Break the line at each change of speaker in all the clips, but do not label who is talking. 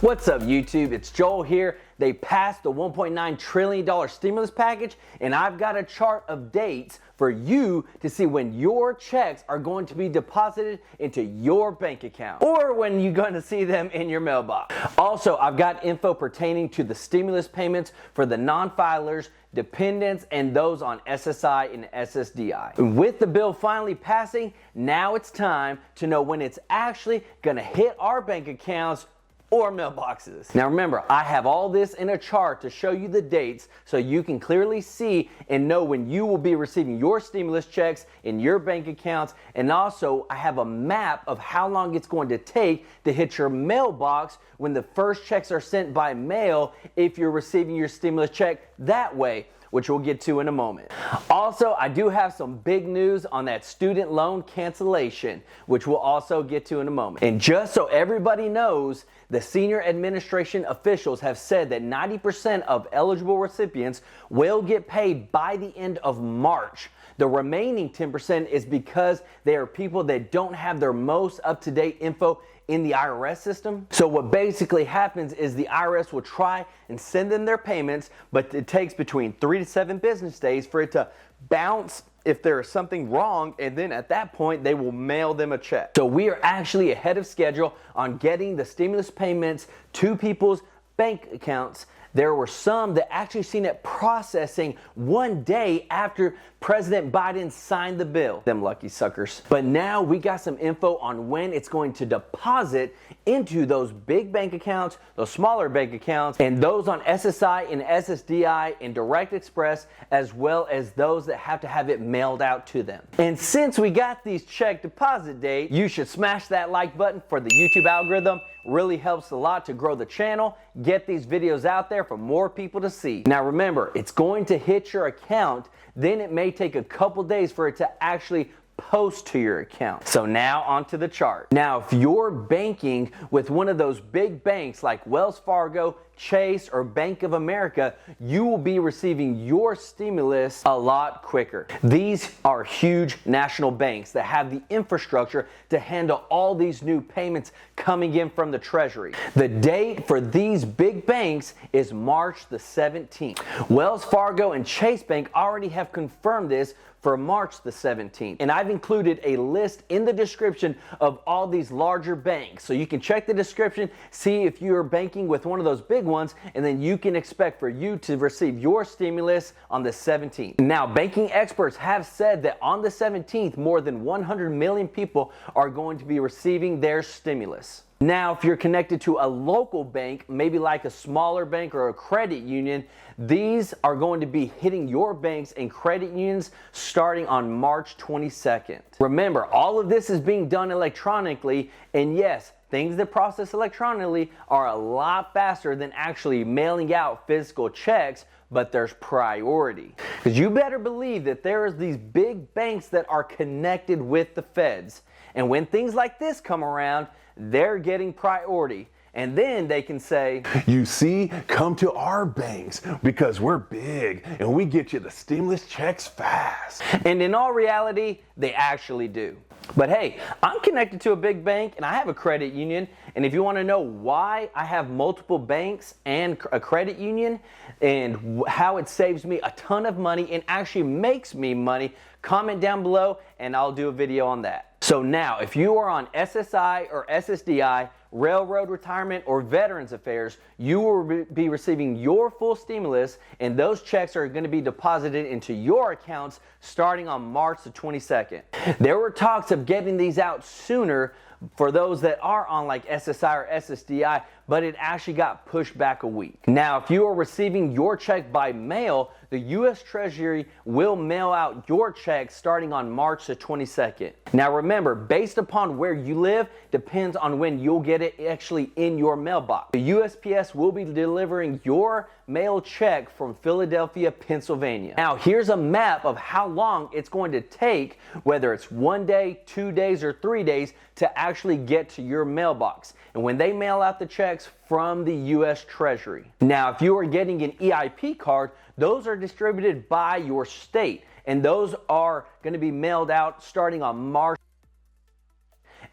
What's up, YouTube? It's Joel here. They passed the $1.9 trillion stimulus package, and I've got a chart of dates for you to see when your checks are going to be deposited into your bank account or when you're going to see them in your mailbox. Also, I've got info pertaining to the stimulus payments for the non-filers, dependents, and those on SSI and SSDI. And with the bill finally passing, now it's time to know when it's actually going to hit our bank accounts or mailboxes. Now remember, I have all this in a chart to show you the dates so you can clearly see and know when you will be receiving your stimulus checks in your bank accounts, and also I have a map of how long it's going to take to hit your mailbox when the first checks are sent by mail if you're receiving your stimulus check that way, which we'll get to in a moment. Also, I do have some big news on that student loan cancellation, which we'll also get to in a moment. And just so everybody knows, the senior administration officials have said that 90% of eligible recipients will get paid by the end of March. The remaining 10% is because they are people that don't have their most up-to-date info in the IRS system. So what basically happens is the IRS will try and send them their payments, but it takes between 3 to 7 business days for it to bounce if there is something wrong, and then at that point they will mail them a check. So we are actually ahead of schedule on getting the stimulus payments to people's bank accounts. There were some that actually seen it processing one day after President Biden signed the bill. Them lucky suckers. But now we got some info on when it's going to deposit into those big bank accounts, those smaller bank accounts, and those on SSI and SSDI and Direct Express, as well as those that have to have it mailed out to them. And since we got these check deposit dates, you should smash that like button for the YouTube algorithm. Really helps a lot to grow the channel, get these videos out there for more people to see. Now remember, it's going to hit your account, then it may take a couple days for it to actually post to your account. So now onto the chart. Now if you're banking with one of those big banks like Wells Fargo, Chase, or Bank of America, you will be receiving your stimulus a lot quicker. These are huge national banks that have the infrastructure to handle all these new payments coming in from the Treasury. The date for these big banks is March the 17th. Wells Fargo and Chase Bank already have confirmed this for March the 17th. And I've included a list in the description of all these larger banks. So you can check the description, see if you're banking with one of those big ones, and then you can expect for you to receive your stimulus on the 17th. Now, banking experts have said that on the 17th, more than 100 million people are going to be receiving their stimulus. Now, if you're connected to a local bank, maybe like a smaller bank or a credit union, these are going to be hitting your banks and credit unions starting on March 22nd. Remember, all of this is being done electronically, and yes, things that process electronically are a lot faster than actually mailing out physical checks, but there's priority. Because you better believe that there's these big banks that are connected with the feds. And when things like this come around, they're getting priority. And then they can say,
you see, come to our banks because we're big and we get you the stimulus checks fast.
And in all reality, they actually do. But hey, I'm connected to a big bank and I have a credit union. And if you want to know why I have multiple banks and a credit union and how it saves me a ton of money and actually makes me money, comment down below and I'll do a video on that. So now, if you are on SSI or SSDI, Railroad Retirement, or Veterans Affairs, you will be receiving your full stimulus, and those checks are going to be deposited into your accounts starting on March the 22nd. There were talks of getting these out sooner for those that are on like SSI or SSDI, but it actually got pushed back a week. Now, if you are receiving your check by mail, the U.S. Treasury will mail out your check starting on March the 22nd. Now remember, based upon where you live, depends on when you'll get it actually in your mailbox. The USPS will be delivering your mail check from Philadelphia, Pennsylvania. Now here's a map of how long it's going to take, whether it's 1 day, 2 days, or 3 days, to actually get to your mailbox. And when they mail out the checks from the U.S. Treasury. Now, if you are getting an EIP card, those are distributed by your state, and those are going to be mailed out starting on March.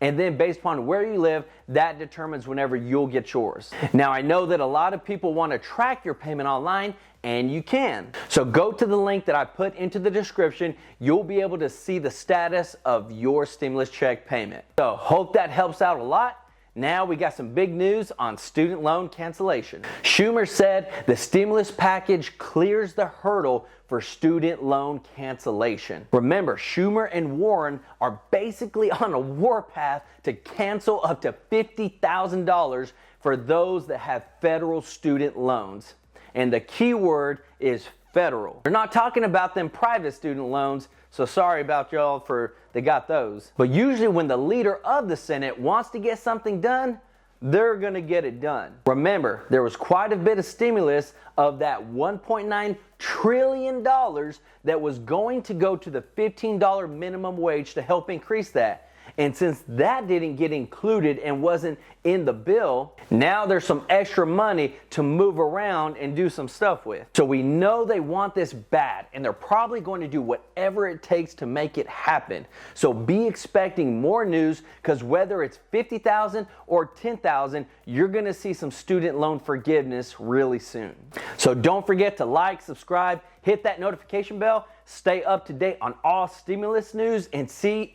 and then based upon where you live, that determines whenever you'll get yours. Now, I know that a lot of people want to track your payment online, and you can. So go to the link that I put into the description. You'll be able to see the status of your stimulus check payment. So hope that helps out a lot. Now we got some big news on student loan cancellation. Schumer said the stimulus package clears the hurdle for student loan cancellation. Remember, Schumer and Warren are basically on a warpath to cancel up to $50,000 for those that have federal student loans. And the key word is federal. We're not talking about them private student loans, so sorry about y'all for they got those. But usually when the leader of the Senate wants to get something done, they're gonna get it done. Remember, there was quite a bit of stimulus of that $1.9 trillion that was going to go to the $15 minimum wage to help increase that. And since that didn't get included and wasn't in the bill, now there's some extra money to move around and do some stuff with. So we know they want this bad, and they're probably going to do whatever it takes to make it happen. So be expecting more news, because whether it's $50,000 or $10,000, you're gonna see some student loan forgiveness really soon. So don't forget to like, subscribe, hit that notification bell, stay up to date on all stimulus news, and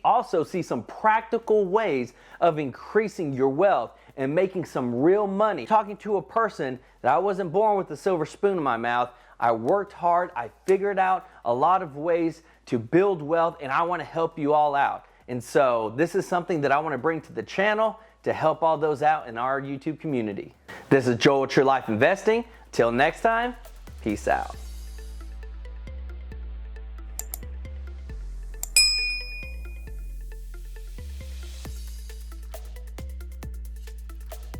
also see some practical ways of increasing your wealth and making some real money. Talking to a person that I wasn't born with a silver spoon in my mouth. I worked hard, I figured out a lot of ways to build wealth, and I want to help you all out. And so this is something that I want to bring to the channel to help all those out in our YouTube community. This is Joel with True Life Investing. Till next time, peace out.